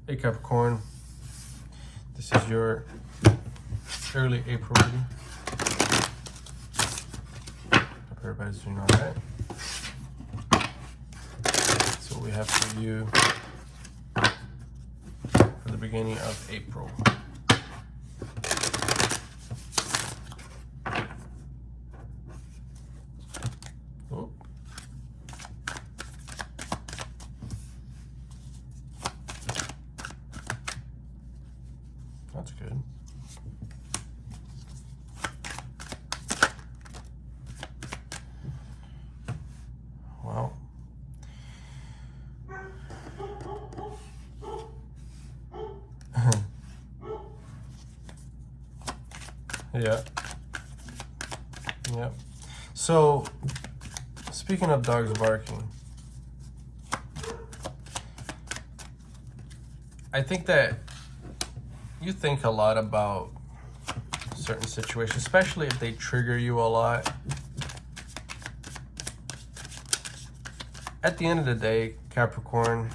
Hey Capricorn, this is your early April reading. Hope everybody's doing all right. That's what we have for you for the beginning of April. Oh. That's good. Well, yeah. Yep. So, speaking of dogs barking, I think that you think a lot about certain situations, especially if they trigger you a lot. At the end of the day, Capricorn,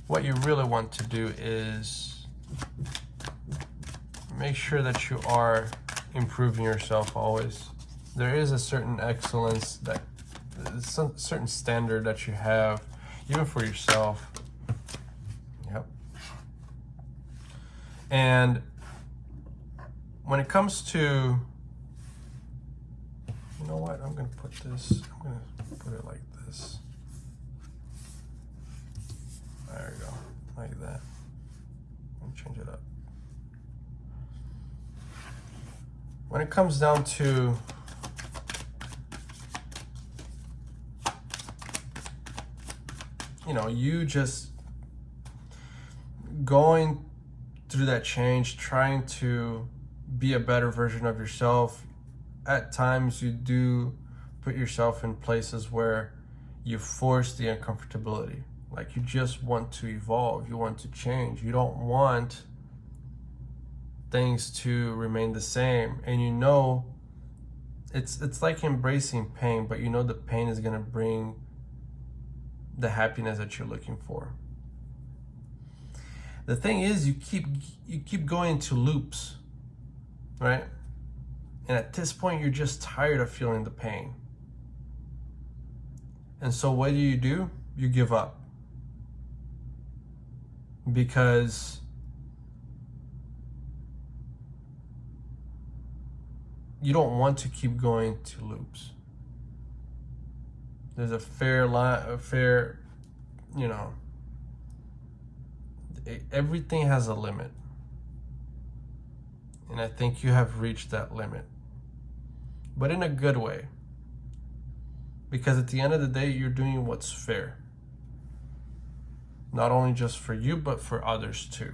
what you really want to do is make sure that you are improving yourself always. There is a certain excellence, that some certain standard that you have, even for yourself. Yep. And when it comes to, you know what, I'm going to put it like this. There we go, like that. Let me change it up. When it comes down to you just going through that change, trying to be a better version of yourself, at times you do put yourself in places where you force the uncomfortability. Like, you just want to evolve, you want to change, you don't want things to remain the same. And it's like embracing pain, but the pain is going to bring the happiness that you're looking for. The thing is, you keep going into loops, right? And at this point, you're just tired of feeling the pain. And so what do? You give up. Because you don't want to keep going to loops. There's a fair line, everything has a limit. And I think you have reached that limit. But in a good way. Because at the end of the day, you're doing what's fair. Not only just for you, but for others too.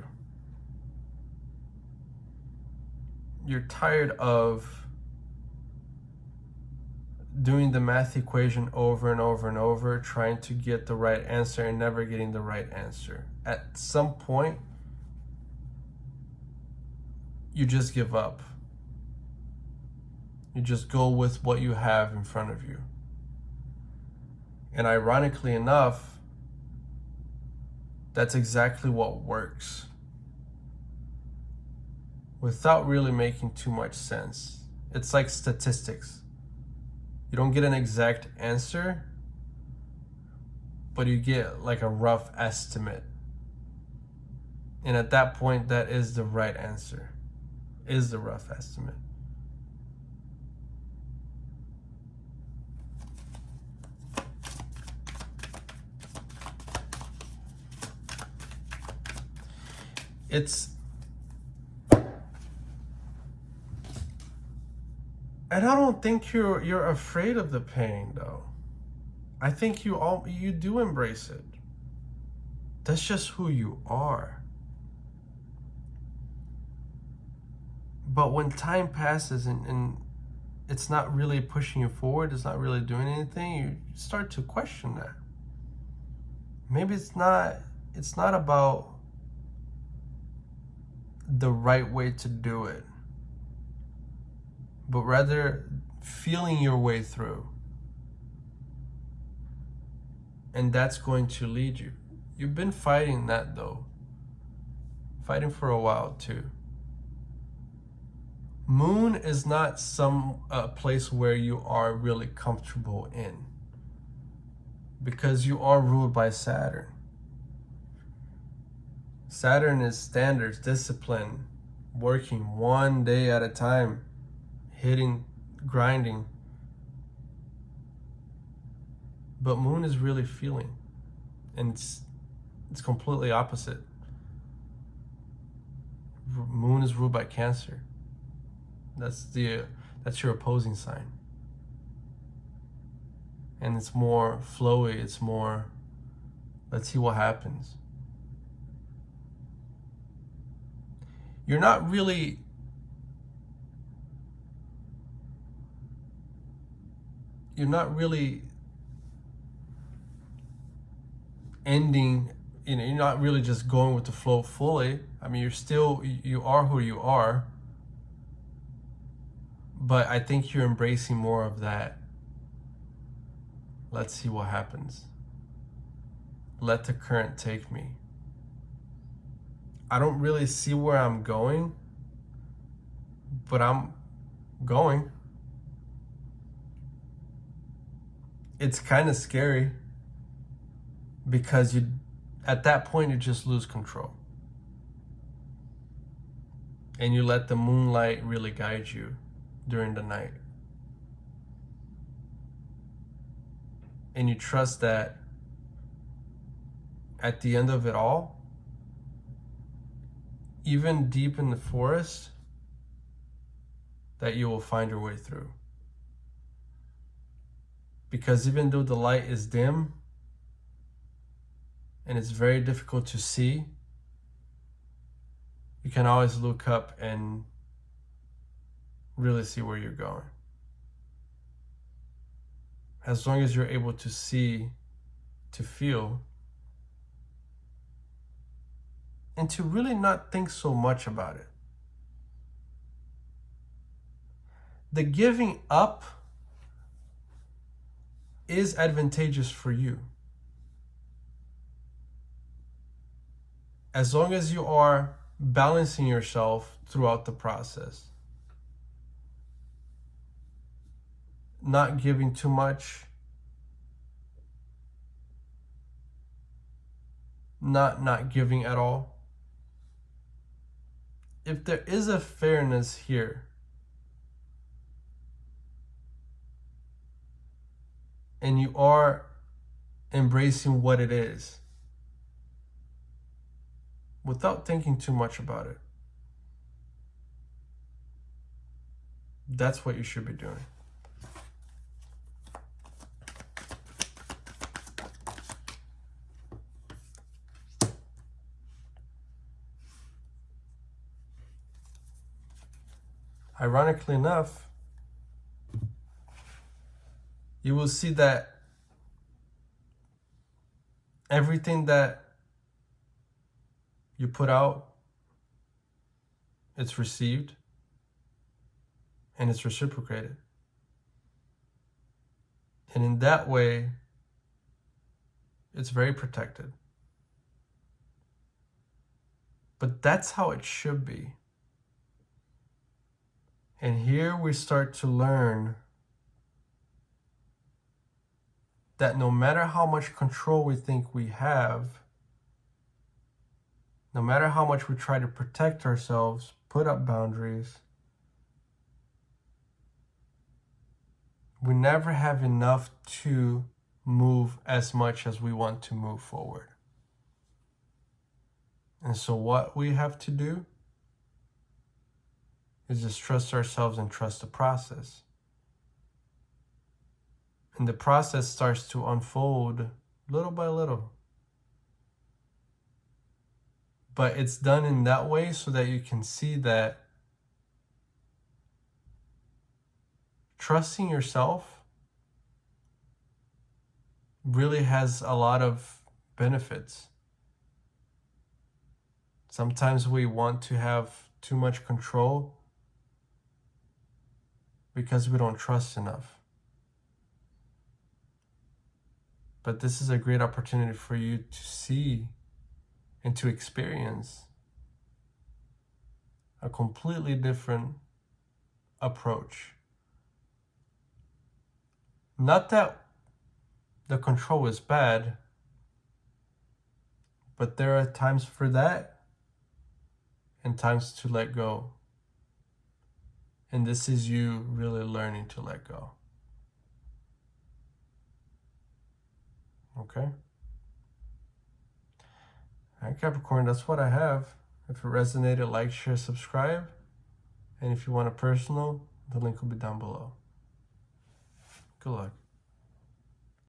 You're tired of doing the math equation over and over and over, trying to get the right answer and never getting the right answer. At some point, you just give up. You just go with what you have in front of you. And ironically enough, that's exactly what works. Without really making too much sense. It's like statistics. You don't get an exact answer, but you get like a rough estimate. And at that point, that is the right answer, is the rough estimate. And I don't think you're afraid of the pain, though. I think you do embrace it. That's just who you are. But when time passes and it's not really pushing you forward, it's not really doing anything, you start to question that. Maybe it's not about the right way to do it, but rather feeling your way through. And that's going to lead you. You've been fighting that though. Fighting for a while too. Moon is not some place where you are really comfortable in, because you are ruled by Saturn. Saturn is standards, discipline, working one day at a time, hitting, grinding. But Moon is really feeling, and it's completely opposite. Moon is ruled by Cancer. That's your opposing sign. And it's more flowy, it's more, let's see what happens. You're not really ending, you're not really just going with the flow fully. I mean, you are who you are, but I think you're embracing more of that. Let's see what happens. Let the current take me. I don't really see where I'm going, but I'm going. It's kind of scary, because at that point you just lose control. And you let the moonlight really guide you during the night. And you trust that at the end of it all, even deep in the forest, that you will find your way through. Because even though the light is dim and it's very difficult to see, you can always look up and really see where you're going. As long as you're able to see, to feel, and to really not think so much about it. The giving up is advantageous for you. As long as you are balancing yourself throughout the process. Not giving too much. Not giving at all. If there is a fairness here, and you are embracing what it is, without thinking too much about it, that's what you should be doing. Ironically enough, you will see that everything that you put out, it's received and it's reciprocated. And in that way, it's very protected. But that's how it should be. And here we start to learn that no matter how much control we think we have, no matter how much we try to protect ourselves, put up boundaries, we never have enough to move as much as we want to move forward. And so what we have to do is just trust ourselves and trust the process. And the process starts to unfold little by little. But it's done in that way so that you can see that trusting yourself really has a lot of benefits. Sometimes we want to have too much control because we don't trust enough. But this is a great opportunity for you to see and to experience a completely different approach. Not that the control is bad, but there are times for that and times to let go. And this is you really learning to let go. Okay? All right, Capricorn, that's what I have. If it resonated, like, share, subscribe. And if you want a personal, the link will be down below. Good luck.